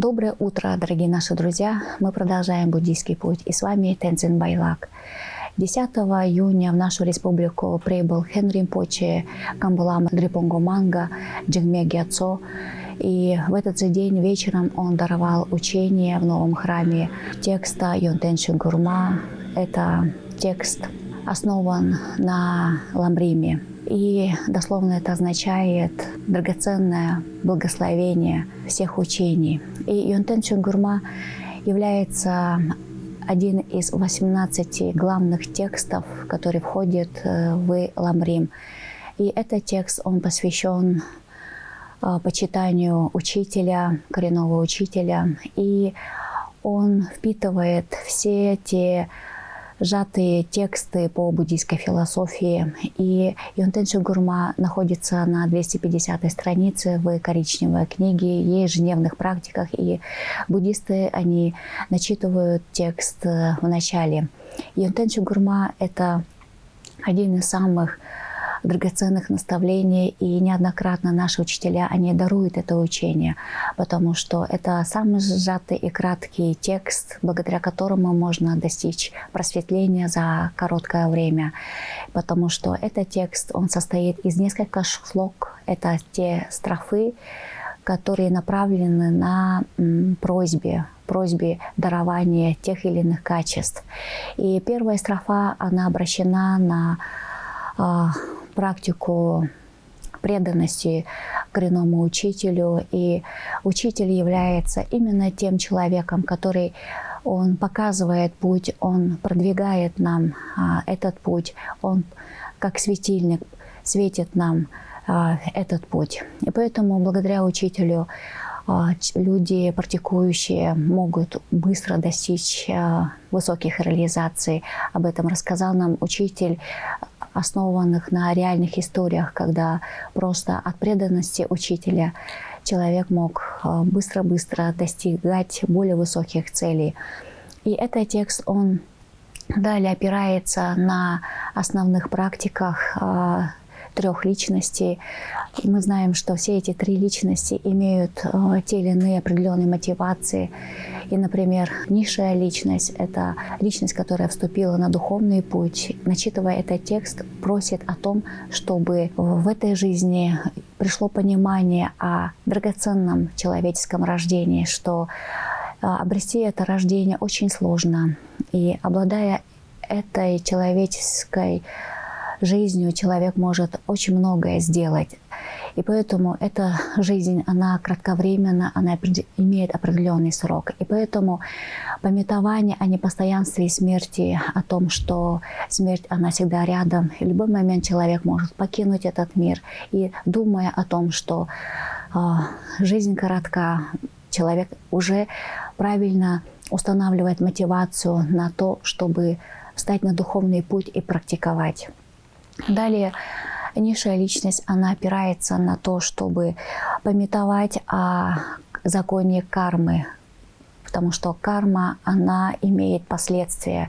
Доброе утро, дорогие наши друзья! Мы продолжаем буддийский путь, и с вами Тензин Байлак. 10 июня в нашу республику прибыл Хен Ринпоче, Камбулама Дрипонго Манга, Джигме Гьяцо. И в этот же день вечером он даровал учение в новом храме текста Йонтен Шунгурма. Это текст основан на ламриме. И дословно это означает драгоценное благословение всех учений. И Йонтен Шунгурма является один из 18 главных текстов, который входит в ламрим. И этот текст, он посвящен почитанию учителя, коренного учителя. И он впитывает все те сжатые тексты по буддийской философии. И Йонтен Шунгурма находится на 250-й странице в коричневой книге ежедневных практиках. И буддисты, они начитывают текст в начале. Йонтен Шунгурма — это один из самых драгоценных наставлений, и неоднократно наши учителя, они даруют это учение, потому что это самый сжатый и краткий текст, благодаря которому можно достичь просветления за короткое время, потому что этот текст, он состоит из нескольких шлок, это те строфы, которые направлены на просьбе дарования тех или иных качеств. И первая строфа, она обращена на практику преданности коренному учителю. И учитель является именно тем человеком, который он показывает путь, он продвигает нам этот путь, он как светильник светит нам этот путь. И поэтому благодаря учителю люди, практикующие, могут быстро достичь высоких реализаций. Об этом рассказал нам учитель, основанных на реальных историях, когда просто от преданности учителя человек мог быстро-быстро достигать более высоких целей. И этот текст, он далее опирается на основных практиках трех личностей. И мы знаем, что все эти три личности имеют те или иные определенные мотивации. И, например, низшая личность — это личность, которая вступила на духовный путь. Начитывая этот текст, просит о том, чтобы в этой жизни пришло понимание о драгоценном человеческом рождении, что обрести это рождение очень сложно. И обладая этой человеческой жизнью, человек может очень многое сделать. И поэтому эта жизнь, она кратковременна, она имеет определенный срок. И поэтому памятование о непостоянстве и смерти, о том, что смерть, она всегда рядом, и в любой момент человек может покинуть этот мир. И думая о том, что жизнь коротка, человек уже правильно устанавливает мотивацию на то, чтобы встать на духовный путь и практиковать. Далее, низшая личность, она опирается на то, чтобы памятовать о законе кармы, потому что карма, она имеет последствия.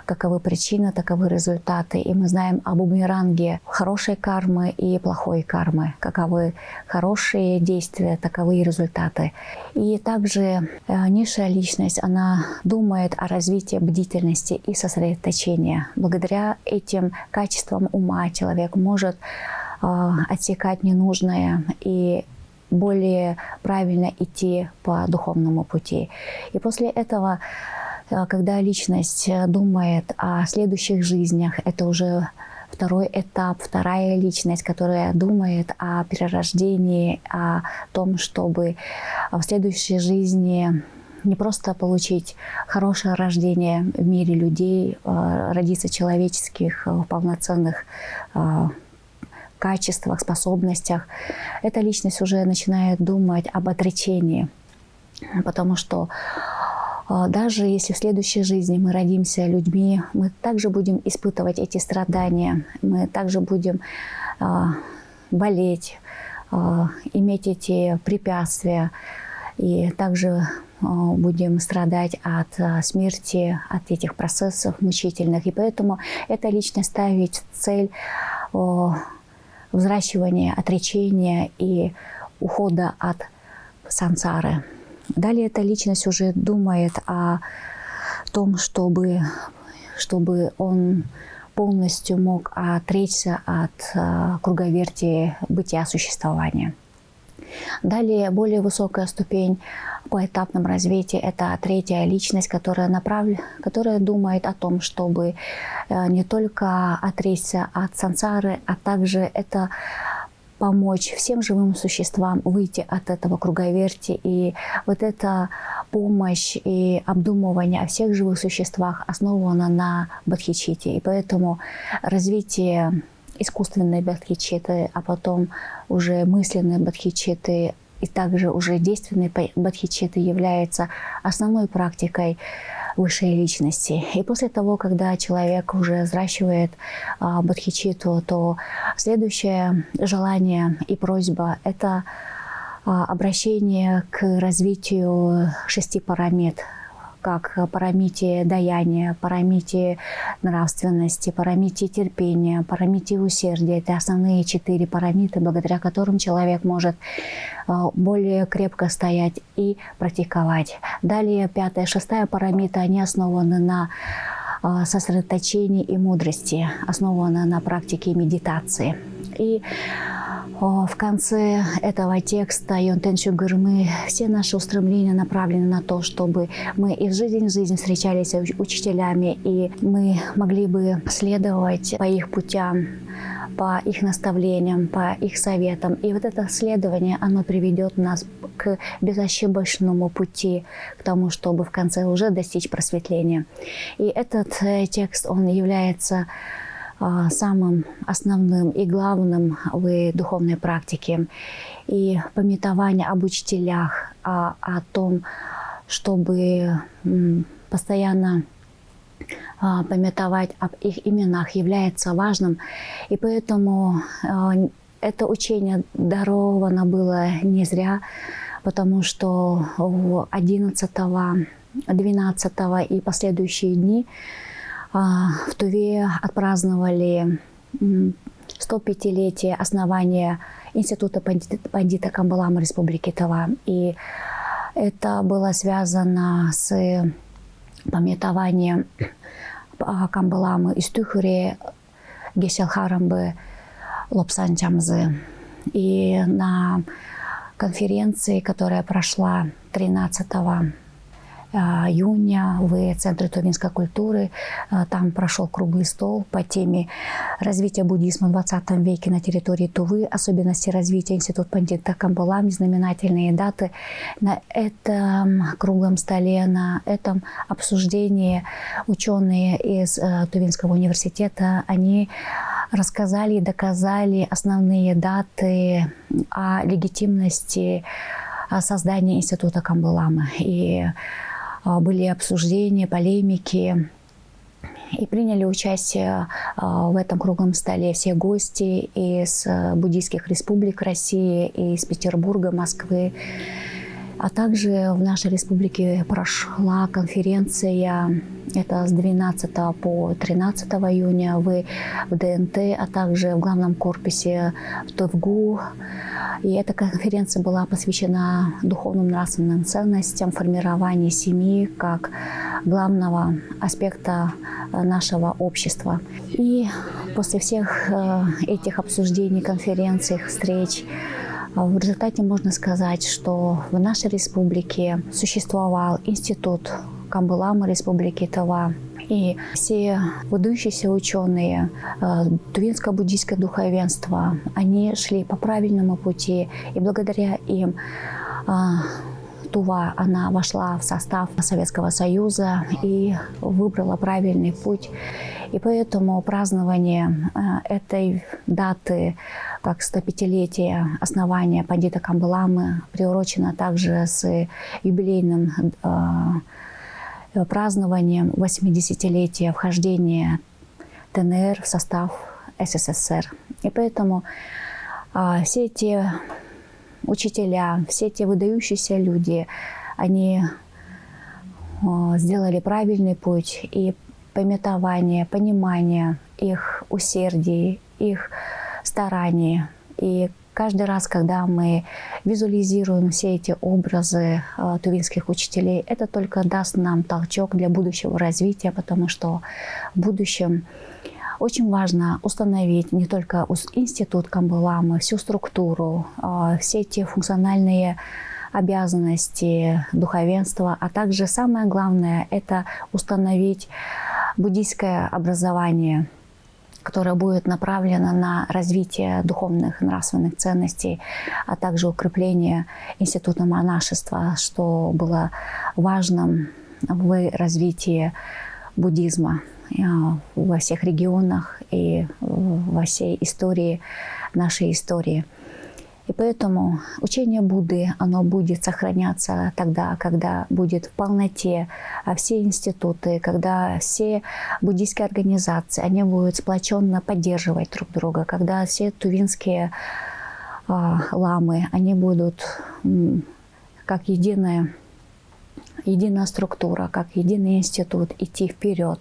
Каковы причины, таковы результаты. И мы знаем о бумеранге хорошей кармы и плохой кармы. Каковы хорошие действия, таковы и результаты. И также низшая личность, она думает о развитии бдительности и сосредоточения. Благодаря этим качествам ума человек может отсекать ненужное и более правильно идти по духовному пути. И после этого, когда личность думает о следующих жизнях, это уже второй этап, вторая личность, которая думает о перерождении, о том, чтобы в следующей жизни не просто получить хорошее рождение в мире людей, родиться человеческих, полноценных качествах, способностях. Эта личность уже начинает думать об отречении, потому что даже если в следующей жизни мы родимся людьми, мы также будем испытывать эти страдания, мы также будем болеть, иметь эти препятствия, и также будем страдать от смерти, от этих процессов мучительных. И поэтому эта личность ставит цель взращивания, отречения и ухода от сансары. Далее эта личность уже думает о том, чтобы он полностью мог отречься от круговерти бытия существования. Далее более высокая ступень по этапному развитию – это третья личность, которая думает о том, чтобы не только отречься от сансары, а также это помочь всем живым существам выйти от этого круговерти. И вот эта помощь и обдумывание о всех живых существах основано на бодхичитте. И поэтому развитие искусственной бодхичитты, а потом уже мысленной бодхичитты и также уже действенной бодхичитты является основной практикой высшей личности. И после того, когда человек уже взращивает бодхичитту, то следующее желание и просьба – это обращение к развитию 6 парамит, как парамите даяния, парамите нравственности, парамите терпения, парамите усердия. Это основные 4 парамиты, благодаря которым человек может более крепко стоять и практиковать. Далее 5-я, 6-я парамита, они основаны на сосредоточении и мудрости, основаны на практике медитации. И в конце этого текста Йонтен Чугырмы все наши устремления направлены на то, чтобы мы и в жизнь встречались с учителями, и мы могли бы следовать по их путям, по их наставлениям, по их советам. И вот это следование, оно приведет нас к безошибочному пути, к тому, чтобы в конце уже достичь просветления. И этот текст, он является самым основным и главным в духовной практике. И памятование об учителях, о том, чтобы постоянно памятовать об их именах, является важным. И поэтому это учение даровано было не зря, потому что 11, 12 и последующие дни в Туве отпраздновали 105-летие основания Института Пандита Камбалама Республики Тыва. И это было связано с памятованием Камбаламы из Тюхуре, Гешелхарамбы, Лобсанчамзы. И на конференции, которая прошла 13 июня в Центре тувинской культуры. Там прошел круглый стол по теме развития буддизма в 20 веке на территории Тувы, особенности развития Института Пандита Камбалами, знаменательные даты. На этом круглом столе, на этом обсуждении ученые из Тувинского университета, они рассказали и доказали основные даты о легитимности создания Института Камбаламы. И были обсуждения, полемики. И приняли участие в этом круглом столе все гости из буддийских республик России, из Петербурга, Москвы. А также в нашей республике прошла конференция, это с 12 по 13 июня в ДНТ, а также в главном корпусе в ТВГУ. И эта конференция была посвящена духовным нравственным ценностям, формированию семьи как главного аспекта нашего общества. И после всех этих обсуждений, конференций, встреч, в результате можно сказать, что в нашей республике существовал Институт Камбаламы Республики Тыва. И все выдающиеся ученые, тувинское буддийское духовенство, они шли по правильному пути. И благодаря им Тува, она вошла в состав Советского Союза и выбрала правильный путь. И поэтому празднование этой даты, как 105-летие основания Пандита Камбаламы, приурочено также с юбилейным празднованием 80-летия вхождения ДНР в состав СССР. И поэтому все эти учителя, все эти выдающиеся люди, они сделали правильный путь, и памятование, понимание их усердий, их стараний и каждый раз, когда мы визуализируем все эти образы тувинских учителей, это только даст нам толчок для будущего развития, потому что в будущем очень важно установить не только институт Камбыламы, всю структуру, все те функциональные обязанности духовенства, а также самое главное – это установить буддийское образование, которое будет направлено на развитие духовных и нравственных ценностей, а также укрепление института монашества, что было важным в развитии буддизма во всех регионах и во всей истории, нашей истории. И поэтому учение Будды, оно будет сохраняться тогда, когда будет в полноте все институты, когда все буддийские организации, они будут сплоченно поддерживать друг друга, когда все тувинские ламы, они будут как единая структура, как единый институт идти вперед.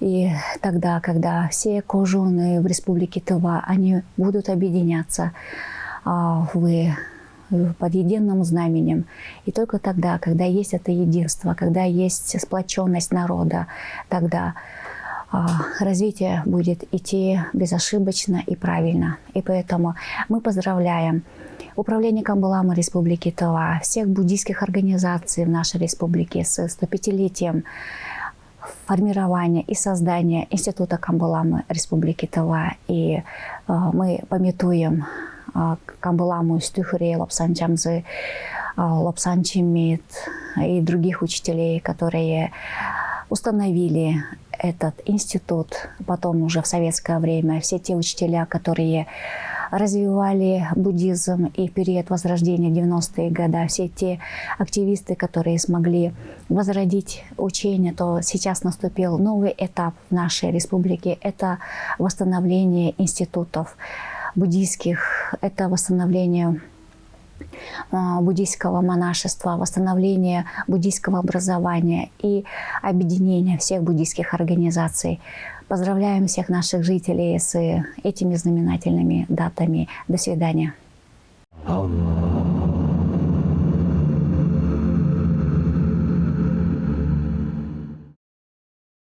И тогда, когда все кожуны в республике Тыва, они будут объединяться под единым знаменем. И только тогда, когда есть это единство, когда есть сплоченность народа, тогда развитие будет идти безошибочно и правильно. И поэтому мы поздравляем Управление Камбыламы Республики Тыва, всех буддийских организаций в нашей республике с 105-летием формирования и создания Института Камбыламы Республики Тыва. И мы памятуем Камбыламу Стюхуре, Лобсан Чамзы, Лобсан Чимит и других учителей, которые установили этот институт. Потом уже в советское время все те учителя, которые развивали буддизм и в период возрождения 90-е годы, все те активисты, которые смогли возродить учение, то сейчас наступил новый этап в нашей республике. Это восстановление институтов буддийских, это восстановление буддийского монашества, восстановление буддийского образования и объединение всех буддийских организаций. Поздравляем всех наших жителей с этими знаменательными датами. До свидания.